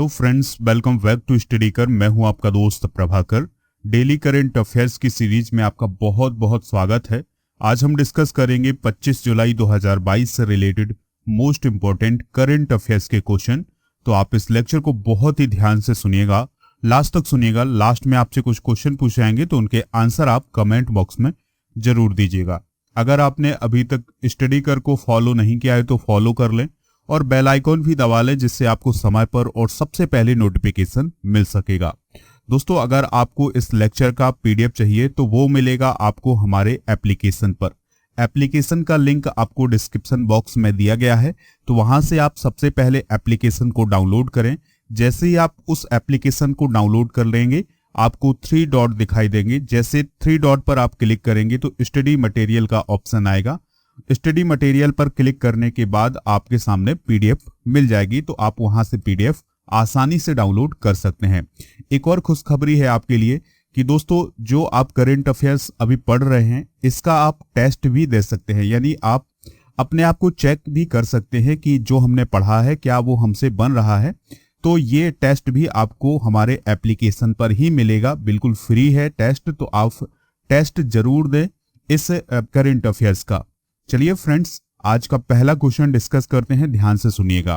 Hello friends, welcome back to study कर। मैं हूं आपका दोस्त प्रभाकर। डेली करंट अफेयर्स की सीरीज में आपका बहुत बहुत स्वागत है। आज हम डिस्कस करेंगे 25 जुलाई 2022 से related most important current affairs के क्वेश्चन। तो आप इस लेक्चर को बहुत ही ध्यान से सुनिएगा, लास्ट तक सुनिएगा। लास्ट में आपसे कुछ क्वेश्चन पूछे जाएंगे तो उनके आंसर आप कमेंट बॉक्स में जरूर दीजिएगा। अगर आपने अभी तक स्टडी कर को फॉलो नहीं किया है तो फॉलो कर लें और बेल आइकॉन भी दबा लें, जिससे आपको समय पर और सबसे पहले नोटिफिकेशन मिल सकेगा। दोस्तों, अगर आपको इस लेक्चर का पीडीएफ चाहिए तो वो मिलेगा आपको हमारे एप्लीकेशन पर। एप्लीकेशन का लिंक आपको डिस्क्रिप्शन बॉक्स में दिया गया है, तो वहां से आप सबसे पहले एप्लीकेशन को डाउनलोड करें। जैसे ही आप उस एप्लीकेशन को डाउनलोड कर लेंगे, आपको 3 डॉट दिखाई देंगे। जैसे 3 डॉट पर आप क्लिक करेंगे तो स्टडी मटेरियल का ऑप्शन आएगा। स्टडी मटेरियल पर क्लिक करने के बाद आपके सामने पीडीएफ मिल जाएगी, तो आप वहां से पीडीएफ आसानी से डाउनलोड कर सकते हैं। एक और खुशखबरी है आपके लिए कि दोस्तों, जो आप करंट अफेयर्स अभी पढ़ रहे हैं, इसका आप टेस्ट भी दे सकते हैं। यानी आप अपने आप को चेक भी कर सकते हैं कि जो हमने पढ़ा है क्या वो हमसे बन रहा है। तो ये टेस्ट भी आपको हमारे एप्लीकेशन पर ही मिलेगा, बिल्कुल फ्री है टेस्ट। तो आप टेस्ट जरूर दें इस करंट अफेयर्स का। चलिए फ्रेंड्स, आज का पहला क्वेश्चन डिस्कस करते हैं, ध्यान से सुनिएगा।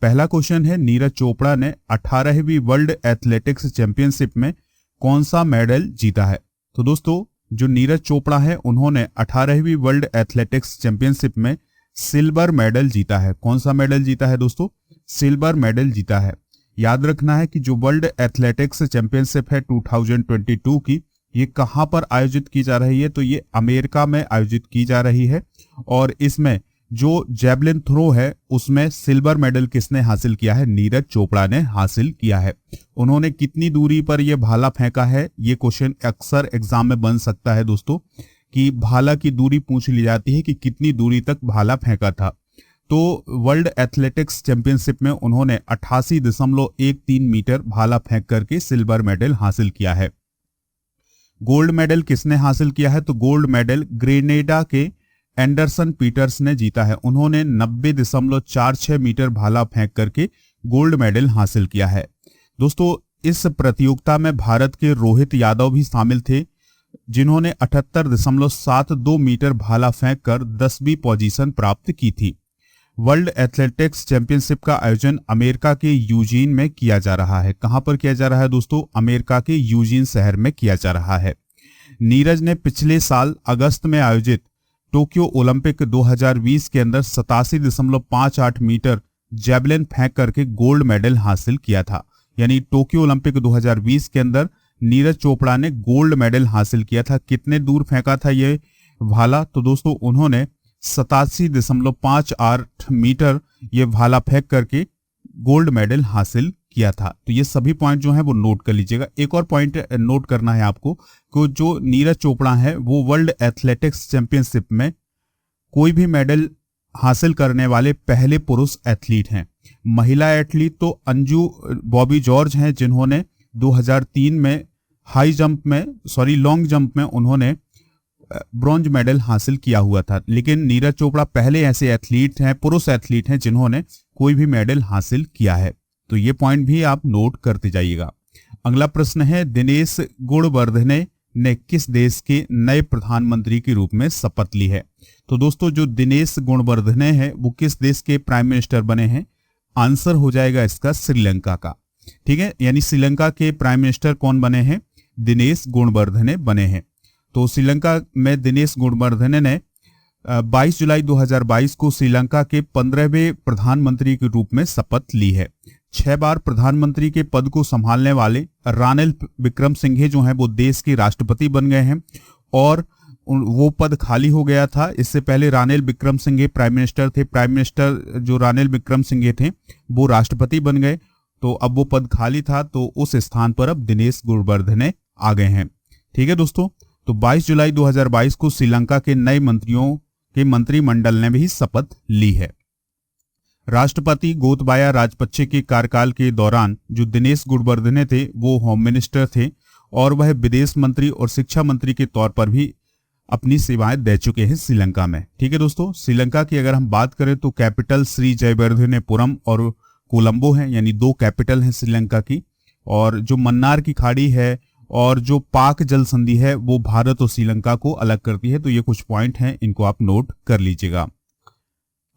पहला क्वेश्चन है, नीरज चोपड़ा ने 18वीं वर्ल्ड एथलेटिक्स चैंपियनशिप में कौन सा मेडल जीता है? तो दोस्तों, जो नीरज चोपड़ा है उन्होंने 18वीं वर्ल्ड एथलेटिक्स चैंपियनशिप में सिल्वर मेडल जीता है। कौन सा मेडल जीता है दोस्तों? सिल्वर मेडल जीता है। याद रखना है कि जो वर्ल्ड एथलेटिक्स चैंपियनशिप है 2022 की, ये कहां पर आयोजित की जा रही है? तो ये अमेरिका में आयोजित की जा रही है। और इसमें जो जैवलिन थ्रो है उसमें सिल्वर मेडल किसने हासिल किया है? नीरज चोपड़ा ने हासिल किया है। उन्होंने कितनी दूरी पर यह भाला फेंका है? ये क्वेश्चन अक्सर एग्जाम में बन सकता है दोस्तों, कि भाला की दूरी पूछ ली जाती है कि कितनी दूरी तक भाला फेंका था। तो वर्ल्ड एथलेटिक्स चैंपियनशिप में उन्होंने 88.13 मीटर भाला फेंक करके सिल्वर मेडल हासिल किया है। गोल्ड मेडल किसने हासिल किया है? तो गोल्ड मेडल ग्रेनेडा के एंडरसन पीटर्स ने जीता है। उन्होंने 90.46 मीटर भाला फेंक करके गोल्ड मेडल हासिल किया है। दोस्तों, इस प्रतियोगिता में भारत के रोहित यादव भी शामिल थे, जिन्होंने 78.72 मीटर भाला फेंक कर 10वीं पोजीशन प्राप्त की थी। वर्ल्ड एथलेटिक्स चैंपियनशिप का आयोजन अमेरिका के यूजीन में किया जा रहा है। कहां पर किया जा रहा है दोस्तों? अमेरिका के यूजीन शहर में किया जा रहा है। नीरज ने पिछले साल अगस्त में आयोजित टोक्यो ओलंपिक 2020 के अंदर 87.58 मीटर जैवलिन फेंक करके गोल्ड मेडल हासिल किया था। यानी टोक्यो ओलंपिक 2020 के अंदर नीरज चोपड़ा ने गोल्ड मेडल हासिल किया था। कितने दूर फेंका था ये भाला? तो दोस्तों, उन्होंने 87.58 मीटर ये भाला फेंक करके गोल्ड मेडल हासिल किया था। तो ये सभी पॉइंट जो है वो नोट कर लीजिएगा। एक और पॉइंट नोट करना है आपको कि जो नीरज चोपड़ा है वो वर्ल्ड एथलेटिक्स चैंपियनशिप में कोई भी मेडल हासिल करने वाले पहले पुरुष एथलीट हैं। महिला एथलीट तो अंजू बॉबी जॉर्ज हैं, जिन्होंने 2003 में लॉन्ग जंप में उन्होंने ब्रॉन्ज मेडल हासिल किया हुआ था। लेकिन नीरज चोपड़ा पहले ऐसे एथलीट हैं, पुरुष एथलीट हैं, जिन्होंने कोई भी मेडल हासिल किया है। तो ये पॉइंट भी आप नोट करते जाइएगा। अगला प्रश्न है, दिनेश गुणवर्धने ने किस देश के नए प्रधानमंत्री के रूप में शपथ ली है? तो दोस्तों, जो दिनेश गुणवर्धने हैं वो किस देश के प्राइम मिनिस्टर बने हैं? आंसर हो जाएगा इसका श्रीलंका का। ठीक है, यानी श्रीलंका के प्राइम मिनिस्टर कौन बने हैं? दिनेश गुणवर्धने बने हैं। तो श्रीलंका में दिनेश गुणवर्धने ने 22 जुलाई 2022 को श्रीलंका के 15वें प्रधानमंत्री के रूप में शपथ ली है। 6 बार प्रधानमंत्री के पद को संभालने वाले रानिल विक्रमसिंघे जो हैं वो देश के राष्ट्रपति बन गए हैं, और वो पद खाली हो गया था। इससे पहले रानिल विक्रमसिंघे प्राइम मिनिस्टर थे। प्राइम मिनिस्टर जो रानिल विक्रमसिंघे थे वो राष्ट्रपति बन गए, तो अब वो पद खाली था, तो उस स्थान पर अब दिनेश गुणवर्धने आ गए हैं। ठीक है दोस्तों, तो 22 जुलाई 2022 को श्रीलंका के नए मंत्रियों के मंत्रिमंडल ने भी शपथ ली है। राष्ट्रपति गोतबाया राजपक्षे के कार्यकाल के दौरान जो दिनेश गुणवर्धने थे वो होम मिनिस्टर थे, और वह विदेश मंत्री और शिक्षा मंत्री के तौर पर भी अपनी सेवाएं दे चुके हैं श्रीलंका में। ठीक है दोस्तों, श्रीलंका की अगर हम बात करें तो कैपिटल श्री जयवर्धनेपुरम और कोलंबो है, यानी 2 कैपिटल हैं श्रीलंका की। और जो मन्नार की खाड़ी है और जो पाक जल संधि है वो भारत और श्रीलंका को अलग करती है। तो ये कुछ पॉइंट हैं, इनको आप नोट कर लीजिएगा।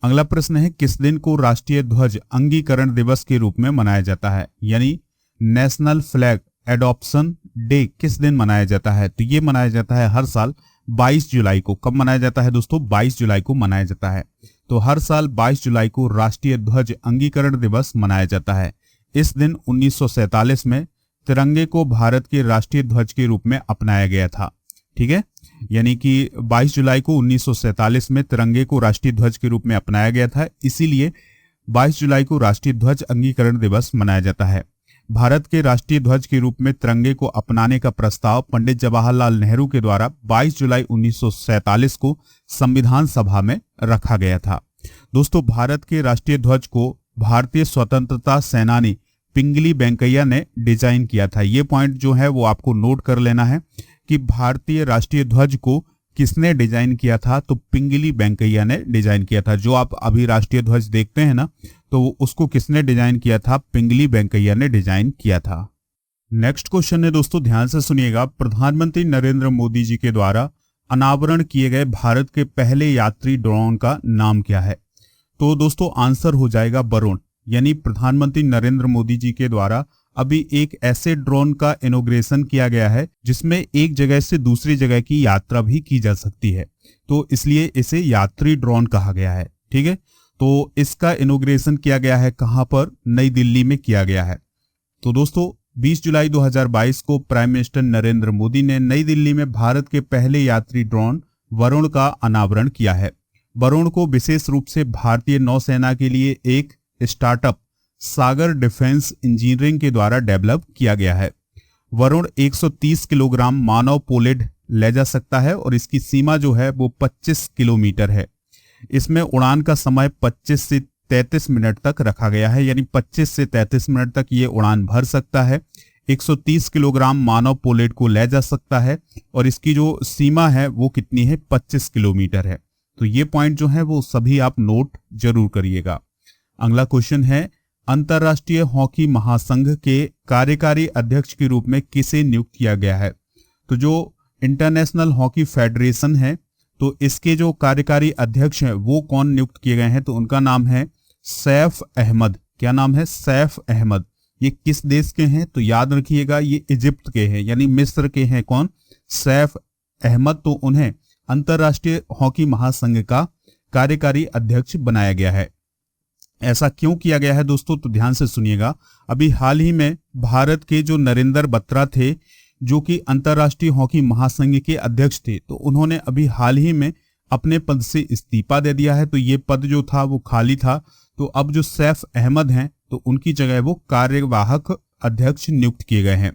अगला प्रश्न है, किस दिन को राष्ट्रीय ध्वज अंगीकरण दिवस के रूप में मनाया जाता है, यानी नेशनल फ्लैग एडॉप्शन डे किस दिन मनाया जाता है? तो ये मनाया जाता है हर साल 22 जुलाई को। कब मनाया जाता है दोस्तों? 22 जुलाई को मनाया जाता है। तो हर साल 22 जुलाई को राष्ट्रीय ध्वज अंगीकरण दिवस मनाया जाता है। इस दिन 1947 में तिरंगे को भारत के राष्ट्रीय ध्वज के रूप में अपनाया गया था। ठीक है, यानी कि 22 जुलाई को 1947 में तिरंगे को राष्ट्रीय ध्वज के रूप में अपनाया गया था, इसीलिए 22 जुलाई को राष्ट्रीय ध्वज अंगीकरण दिवस मनाया जाता है। भारत के राष्ट्रीय ध्वज के रूप में तिरंगे को अपनाने का प्रस्ताव पंडित जवाहरलाल नेहरू के द्वारा 22 जुलाई 1947 को संविधान सभा में रखा गया था। दोस्तों, भारत के राष्ट्रीय ध्वज को भारतीय स्वतंत्रता सेनानी पिंगली वेंकैया ने डिजाइन किया था। ये पॉइंट जो है वो आपको नोट कर लेना है कि भारतीय राष्ट्रीय ध्वज को किसने डिजाइन किया था? तो पिंगली वेंकैया ने डिजाइन किया था। जो आप अभी राष्ट्रीय ध्वज देखते हैं ना, तो उसको किसने डिजाइन किया था? पिंगली वेंकैया ने डिजाइन किया था। नेक्स्ट क्वेश्चन है दोस्तों, ध्यान से सुनिएगा। प्रधानमंत्री नरेंद्र मोदी जी के द्वारा अनावरण किए गए भारत के पहले यात्री ड्रोन का नाम क्या है? तो दोस्तों आंसर हो जाएगा वरुण। यानी प्रधानमंत्री नरेंद्र मोदी जी के द्वारा अभी एक ऐसे ड्रोन का इनॉग्रेशन किया गया है जिसमें एक जगह से दूसरी जगह की यात्रा भी की जा सकती है, तो इसलिए इसे यात्री ड्रोन कहा गया है। ठीक है, तो इसका इनॉग्रेशन किया गया है कहां पर? नई दिल्ली में किया गया है। तो दोस्तों 20 जुलाई 2022 को प्राइम मिनिस्टर नरेंद्र मोदी ने नई दिल्ली में भारत के पहले यात्री ड्रोन वरुण का अनावरण किया है। वरुण को विशेष रूप से भारतीय नौसेना के लिए एक स्टार्टअप सागर डिफेंस इंजीनियरिंग के द्वारा डेवलप किया गया है। वरुण 130 किलोग्राम मानव पोलेड ले जा सकता है और इसकी सीमा जो है वो 25 किलोमीटर है। इसमें उड़ान का समय 25 से 33 मिनट तक रखा गया है, यानी 25 से 33 मिनट तक ये उड़ान भर सकता है। 130 किलोग्राम मानव पोलेड को ले जा सकता है और इसकी जो सीमा है वो कितनी है? 25 किलोमीटर है। तो ये पॉइंट जो है वो सभी आप नोट जरूर करिएगा। अगला क्वेश्चन है, अंतर्राष्ट्रीय हॉकी महासंघ के कार्यकारी अध्यक्ष के रूप में किसे नियुक्त किया गया है? तो जो इंटरनेशनल हॉकी फेडरेशन है, तो इसके जो कार्यकारी अध्यक्ष हैं वो कौन नियुक्त किए गए हैं? तो उनका नाम है सैफ अहमद। क्या नाम है? सैफ अहमद। ये किस देश के हैं? तो याद रखिएगा ये इजिप्ट के हैं, यानी मिस्र के हैं। कौन? सैफ अहमद। तो उन्हें अंतर्राष्ट्रीय हॉकी महासंघ का कार्यकारी अध्यक्ष बनाया गया है। ऐसा क्यों किया गया है दोस्तों? तो ध्यान से सुनिएगा। अभी हाल ही में भारत के जो नरेंद्र बत्रा थे, जो कि अंतर्राष्ट्रीय हॉकी महासंघ के अध्यक्ष थे, तो उन्होंने अभी हाल ही में अपने पद से इस्तीफा दे दिया है। तो ये पद जो था वो खाली था। तो अब जो सैफ अहमद हैं, तो उनकी जगह वो कार्यवाहक अध्यक्ष नियुक्त किए गए हैं।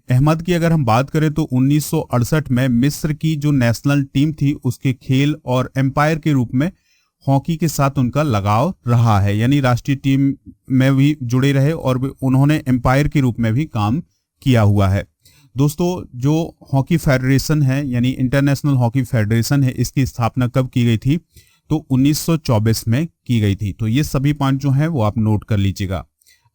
अहमद की अगर हम बात करें तो 1968 में मिस्र की जो नेशनल टीम थी उसके खेल और एम्पायर के रूप में हॉकी के साथ उनका लगाव रहा है, यानी राष्ट्रीय टीम में भी जुड़े रहे और उन्होंने एम्पायर के रूप में भी काम किया हुआ है। दोस्तों जो हॉकी फेडरेशन है, यानी इंटरनेशनल हॉकी फेडरेशन है, इसकी स्थापना कब की गई थी? तो 1924 में की गई थी। तो ये सभी पॉइंट जो है वो आप नोट कर लीजिएगा।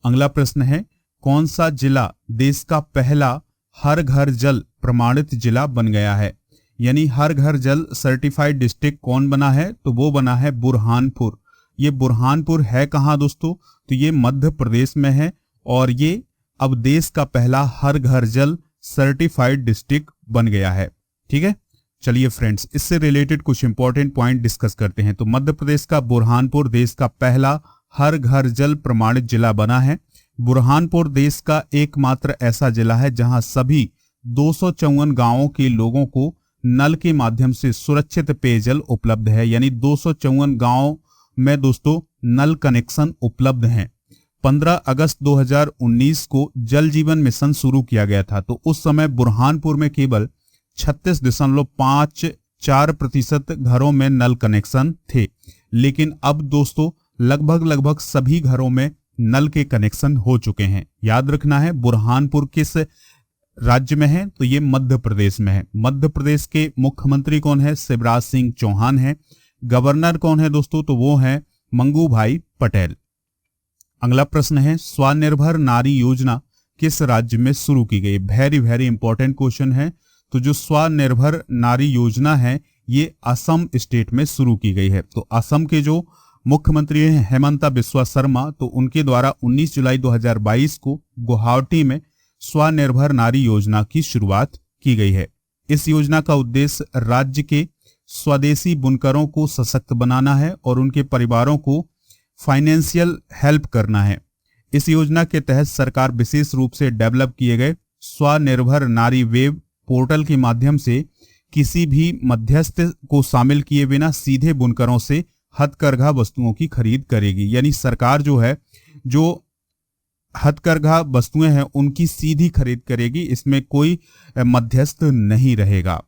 अगला प्रश्न है, कौन सा जिला देश का पहला हर घर जल प्रमाणित जिला बन गया है? यानी हर घर जल सर्टिफाइड डिस्ट्रिक्ट कौन बना है? तो वो बना है बुरहानपुर। ये बुरहानपुर है कहाँ दोस्तों? तो ये मध्य प्रदेश में है और ये अब देश का पहला हर घर जल सर्टिफाइड डिस्ट्रिक्ट बन गया है। ठीक है, चलिए फ्रेंड्स, इससे रिलेटेड कुछ इंपॉर्टेंट पॉइंट डिस्कस करते हैं। तो मध्य प्रदेश का बुरहानपुर देश का पहला हर घर जल प्रमाणित जिला बना है। बुरहानपुर देश का एकमात्र ऐसा जिला है जहां सभी 254 गांवों के लोगों को नल के माध्यम से सुरक्षित पेयजल उपलब्ध है, यानी 254 गांव में दोस्तों नल कनेक्शन उपलब्ध हैं। 15 अगस्त 2019 को जल जीवन मिशन शुरू किया गया था। तो उस समय बुरहानपुर में केवल 36.54% घरों में नल कनेक्शन थे, लेकिन अब दोस्तों लगभग सभी घरों में नल के कनेक्शन हो चुके हैं। याद रखना है बुरहानपुर किस राज्य में है? तो ये मध्य प्रदेश में है। मध्य प्रदेश के मुख्यमंत्री कौन है? शिवराज सिंह चौहान है। गवर्नर कौन है दोस्तों? तो वो है मंगू भाई पटेल। अगला प्रश्न है, स्वनिर्भर नारी योजना किस राज्य में शुरू की गई? वेरी वेरी इंपॉर्टेंट क्वेश्चन है। तो जो स्वनिर्भर नारी योजना है ये असम स्टेट में शुरू की गई है। तो असम के जो मुख्यमंत्री हैं हेमंता बिस्वा शर्मा, तो उनके द्वारा 19 जुलाई 2022 को गुवाहाटी में स्वनिर्भर नारी योजना की शुरुआत की गई है। इस योजना का उद्देश्य राज्य के स्वदेशी बुनकरों को सशक्त बनाना है और उनके परिवारों को फाइनेंशियल हेल्प करना है। इस योजना के तहत सरकार विशेष रूप से डेवलप किए गए स्वनिर्भर नारी वेब पोर्टल के माध्यम से किसी भी मध्यस्थ को शामिल किए बिना सीधे बुनकरों से हथकरघा वस्तुओं की खरीद करेगी। यानी सरकार जो है जो हथकरघा वस्तुएं हैं उनकी सीधी खरीद करेगी, इसमें कोई मध्यस्थ नहीं रहेगा।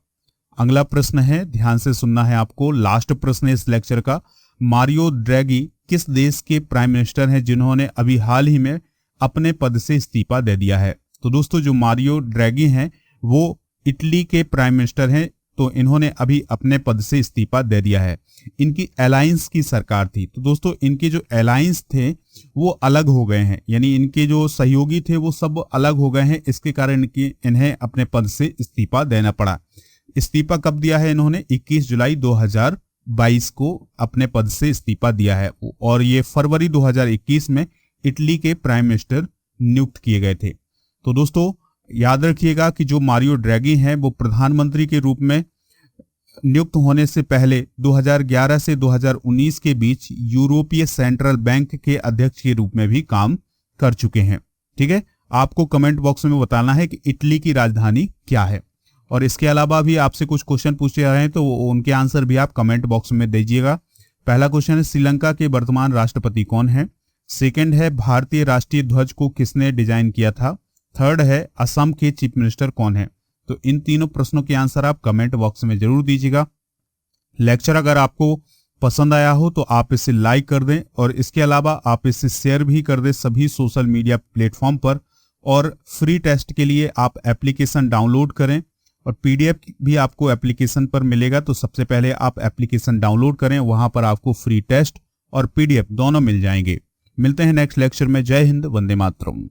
अगला प्रश्न है, ध्यान से सुनना है आपको, लास्ट प्रश्न है इस लेक्चर का। मारियो ड्रैगी किस देश के प्राइम मिनिस्टर हैं जिन्होंने अभी हाल ही में अपने पद से इस्तीफा दे दिया है? तो दोस्तों जो मारियो ड्रैगी हैं वो इटली के प्राइम मिनिस्टर हैं। तो इन्होंने अभी अपने पद से इस्तीफा दे दिया है। इनकी अलायंस की सरकार थी। तो दोस्तों इनके जो अलायंस थे वो अलग हो गए हैं, यानी इनके जो सहयोगी थे वो सब अलग हो गए हैं। इसके कारण इन्हें अपने पद से इस्तीफा देना पड़ा। इस्तीफा कब दिया है इन्होंने? 21 जुलाई 2022 को अपने पद से इस्तीफा दिया है और ये फरवरी 2021 में इटली के प्राइम मिनिस्टर नियुक्त किए गए थे। तो दोस्तों याद रखिएगा कि जो मारियो ड्रैगी हैं वो प्रधानमंत्री के रूप में नियुक्त होने से पहले 2011 से 2019 के बीच यूरोपीय सेंट्रल बैंक के अध्यक्ष के रूप में भी काम कर चुके हैं। ठीक है, आपको कमेंट बॉक्स में बताना है कि इटली की राजधानी क्या है। और इसके अलावा भी आपसे कुछ क्वेश्चन पूछे जा रहे हैं तो उनके आंसर भी आप कमेंट बॉक्स में दीजिएगा। पहला क्वेश्चन है, श्रीलंका के वर्तमान राष्ट्रपति कौन है? सेकंड है, भारतीय राष्ट्रीय ध्वज को किसने डिजाइन किया था? थर्ड है, असम के चीफ मिनिस्टर कौन है? तो इन तीनों प्रश्नों के आंसर आप कमेंट बॉक्स में जरूर दीजिएगा। लेक्चर अगर आपको पसंद आया हो तो आप इसे लाइक कर दें और इसके अलावा आप इसे शेयर भी कर दें सभी सोशल मीडिया प्लेटफॉर्म पर। और फ्री टेस्ट के लिए आप एप्लीकेशन डाउनलोड करें और पीडीएफ भी आपको एप्लीकेशन पर मिलेगा। तो सबसे पहले आप एप्लीकेशन डाउनलोड करें, वहां पर आपको फ्री टेस्ट और पीडीएफ दोनों मिल जाएंगे। मिलते हैं नेक्स्ट लेक्चर में। जय हिंद, वंदे मातरम।